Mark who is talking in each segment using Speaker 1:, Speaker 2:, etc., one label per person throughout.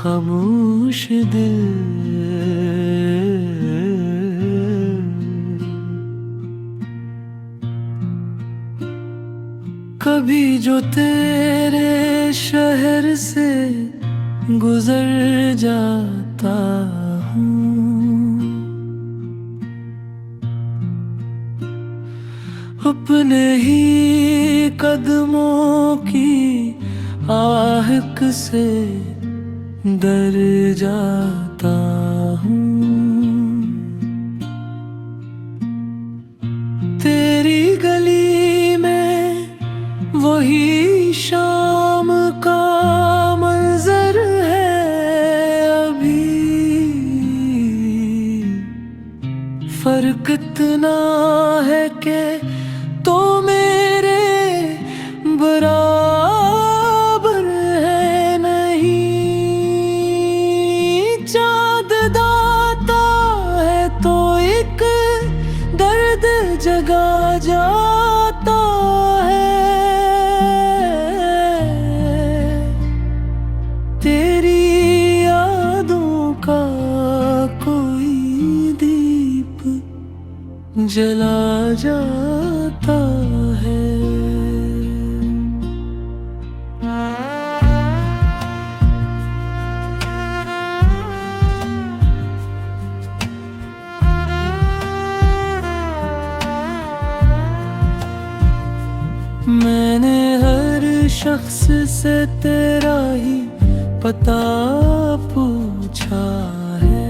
Speaker 1: खामोश दिल। कभी जो तेरे शहर से गुजर जाता हूँ, अपने ही कदमों की आहक से डर जाता हूँ। तेरी गली में वही शाम का मंजर है अभी, फर्क इतना है कि तो मेरे बराबर है नहीं। चाँद दाता है तो एक दर्द जगा जाता है। तेरी यादों का कोई दीप जला जाता है। मैंने हर शख्स से तेरा ही पता पूछा है,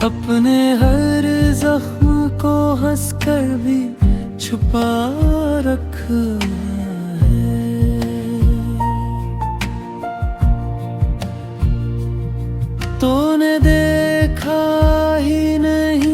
Speaker 1: अपने हर जख्म को हंसकर भी छुपा रखा है। तूने देखा ही नहीं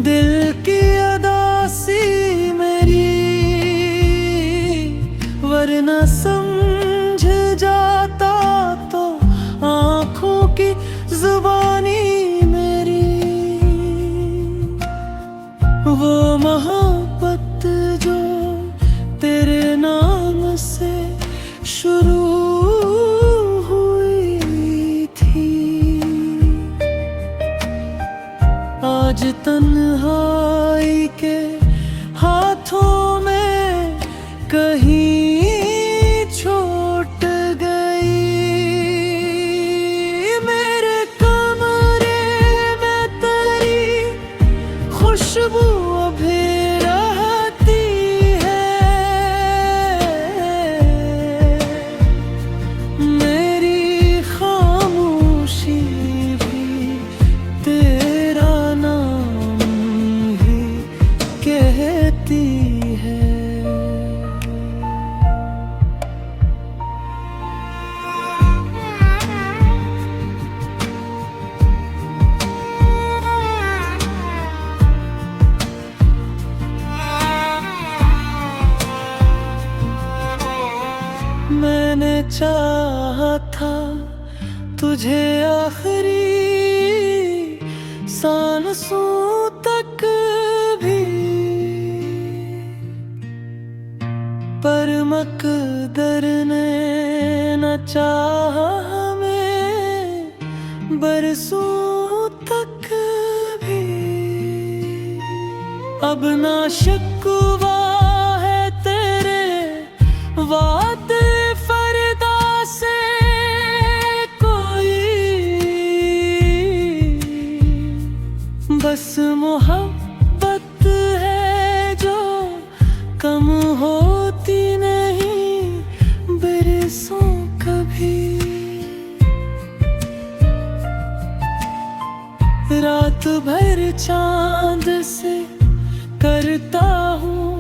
Speaker 1: दिल की अदासी मेरी, वरना समझ जाता तो आँखों की जुबानी मेरी। वो मोहब्बत जो तेरे नाम से शुरू हुई थी, आज तन्हाई के हाथों में कहीं छूट गई। मेरे कमरे में तेरी खुशबू अभी रहती है, मेरी खामोशी भी तेरा नाम ही कहती है। मैंने चाहा था तुझे आखिरी सांसों तक भी, पर मकदर ने न चाहा हमें बरसों तक भी। अब ना शिकवा है तेरे वादे फरदा से कोई, बस मोहब्बत है जो कम होती नहीं बरसों कभी। रात भर चांद से करता हूँ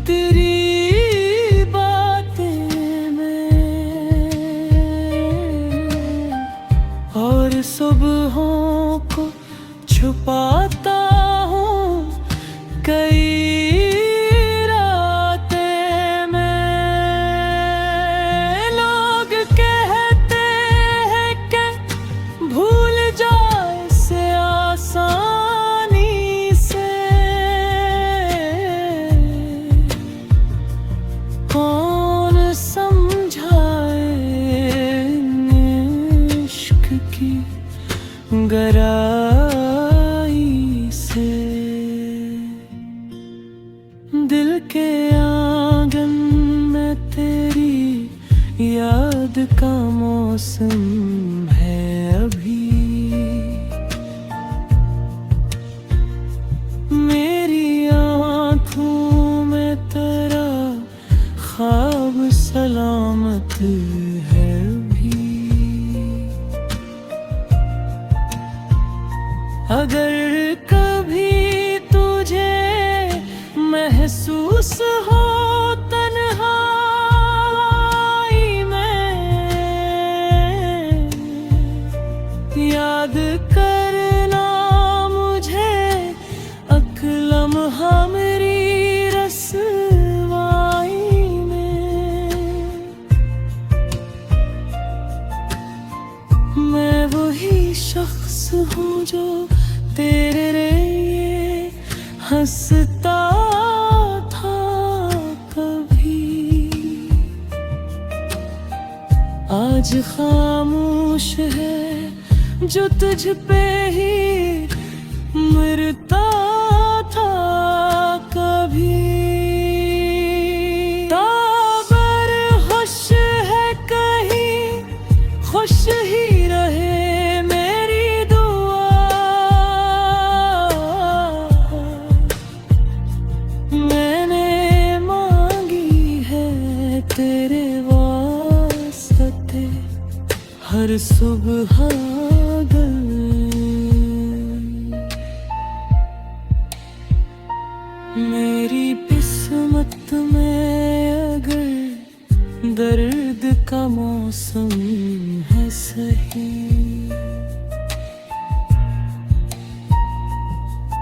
Speaker 1: तेरी बातें मैं, और सुबहों को छुपाता हूँ कई रातें में। लोग कहते हैं कि भूल जाए से आसानी से, याद का मौसम है अभी। मेरी आँखों में तेरा ख्वाब सलामत है अभी। अगर कभी तुझे महसूस हो तन्हाई में, याद करना मुझे अक्लम मेरी रसवाई में। मैं वही शख्स हूँ जो तेरे लिए हंसता था कभी। आज खामोश है जो तुझ पे ही मरता था कभी। ताबर खुश है कहीं खुश ही रहे मेरी दुआ। मैंने मांगी है तेरे वास्ते हर सुबह गल। मेरी किस्मत में अगर दर्द का मौसम है सही,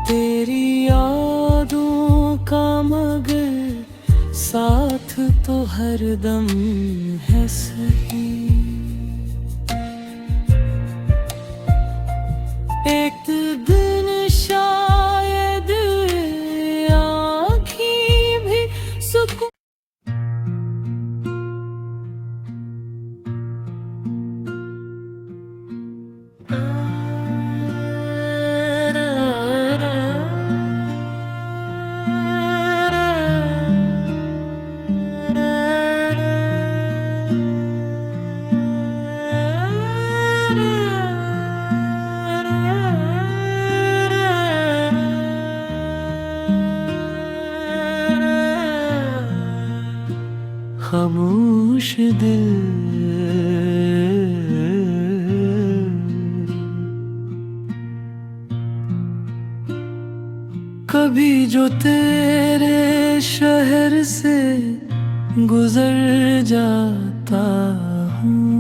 Speaker 1: तेरी यादों का मगर साथ तो हरदम है सही। एक दिन शायद आँखें भी सुकून। खामोश दिल कभी जो तेरे शहर से गुजर जाता हूँ,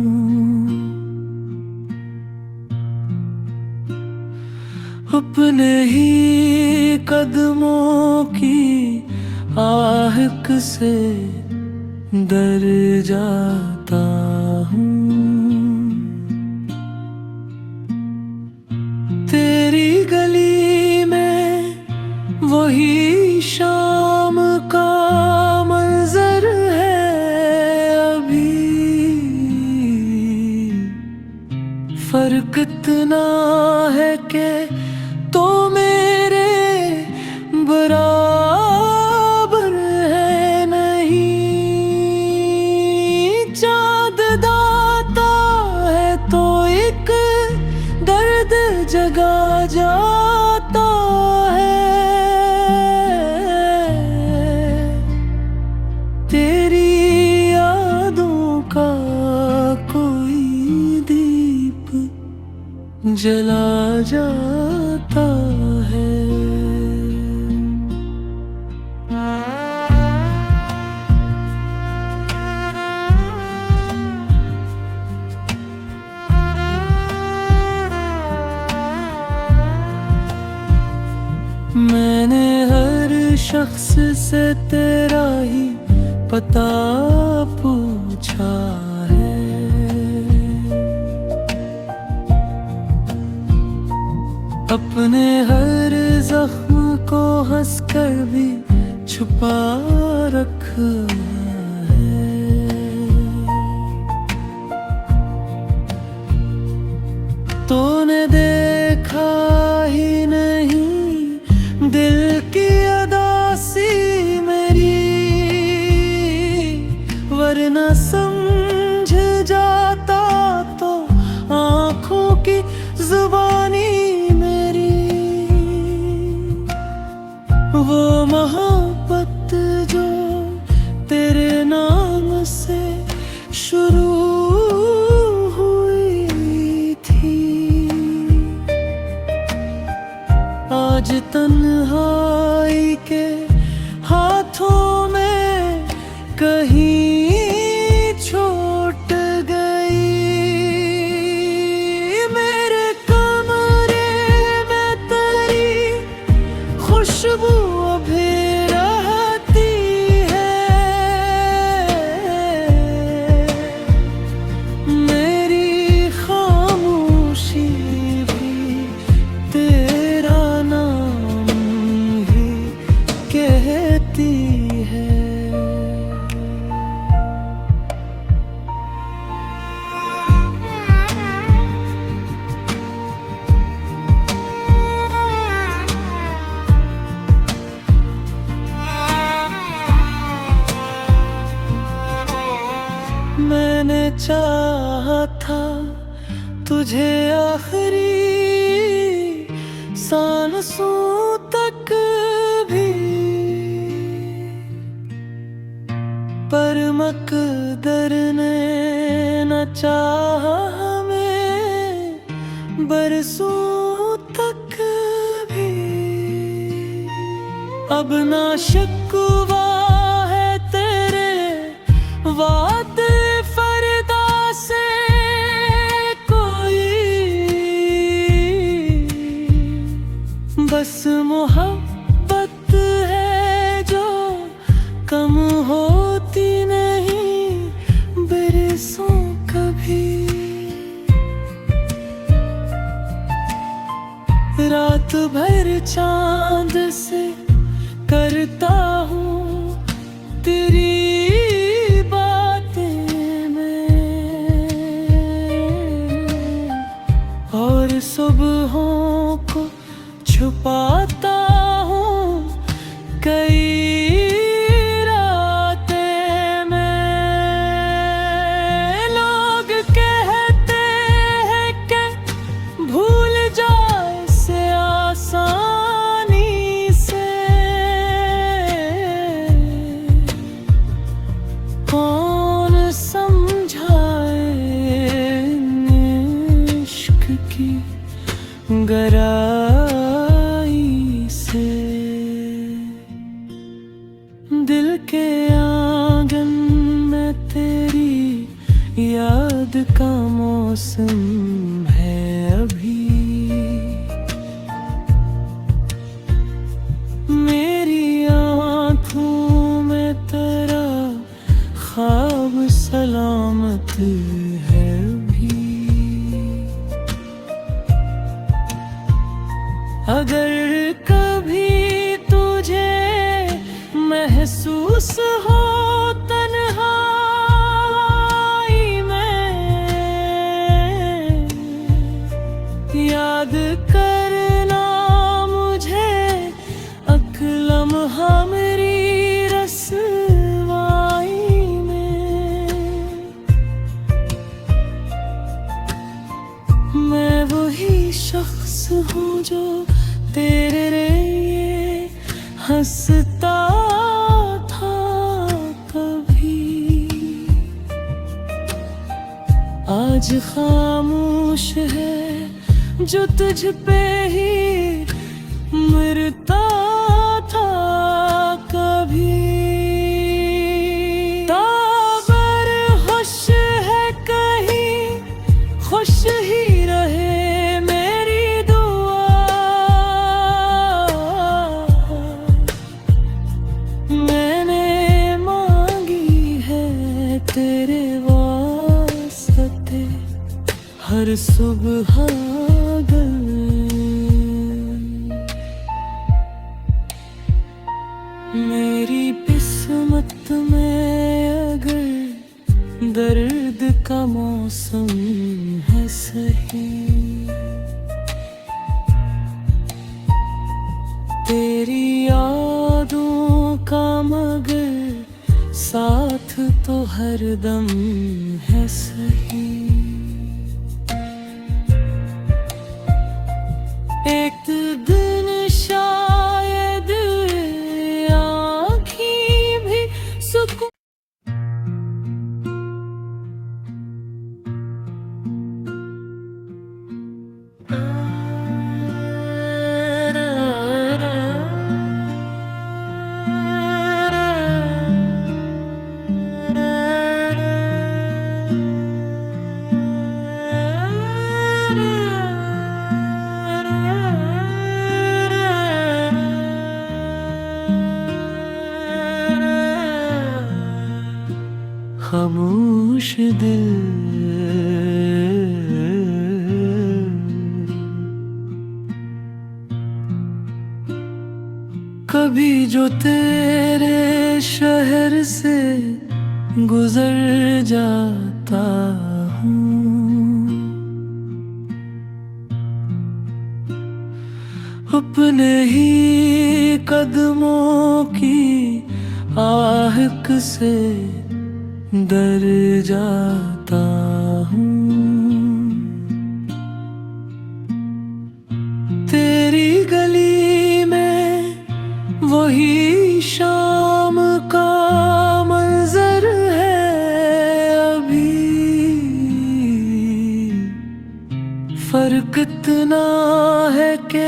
Speaker 1: अपने ही कदमों की आहक से डर जाता हूँ। तेरी गली में वही शाम का मंजर है अभी। फर्क इतना है कि तो मेरे बराबर है नहीं। चाँद दाता है तो एक दर्द जगा जाता है। तेरी यादों का कोई दीप जला जाता है। मैंने हर शख्स से तेरा ही पता पूछा है। अपने हर जख्म को हंसकर भी छुपा रखा है। तूने देखा ही नहीं दिल की अदासी मेरी, वरना समझ जा कहीं छूट गई। मेरे कमरे में तेरी खुशबू अभी रहती है। मेरी खामोशी भी तेरा नाम ही कहती है। मैंने चाहा था तुझे आखिरी सांसों तक भी, पर मकदर ने न चाहा हमें बरसों तक भी। अब ना शिकवा है तेरे वादे फरदा से कोई, बस मोहब्बत है जो कम होती नहीं बरसों कभी। रात भर चांद से करता हूँ तेरी सुबहों को छुपाता हूँ कई रातें में। लोग कहते हैं कि भूल जाए से आसानी से, कौन समझाए इश्क की गहराई से। दिल के आंगन में तेरी याद का मौसम है अभी। मेरी आँखों में तेरा ख्वाब सलामत है अभी। अगर कभी तुझे महसूस हो तन्हाई में, याद करना मुझे अक्लम्हा मेरी रसवाई में। मैं वही शख्स हूँ जो तेरे लिए हंसता था कभी। आज खामोश है जो तुझ पे ही मरता था कभी। ताबर खुश है कहीं खुश ही रहे तेरे वास्ते हर सुबह गल। मेरी किस्मत में अगर दर्द का मौसम है सही, तेरी यादों का मगर साथ तो हरदम है सही। एक दिन शायद आँखें भी सुकून खामोश दिल। कभी जो तेरे शहर से गुजर जाता हूँ, अपने ही कदमों की आहट से डर जाता हूँ। तेरी गली में वही शाम का मंजर है अभी, फर्क इतना है कि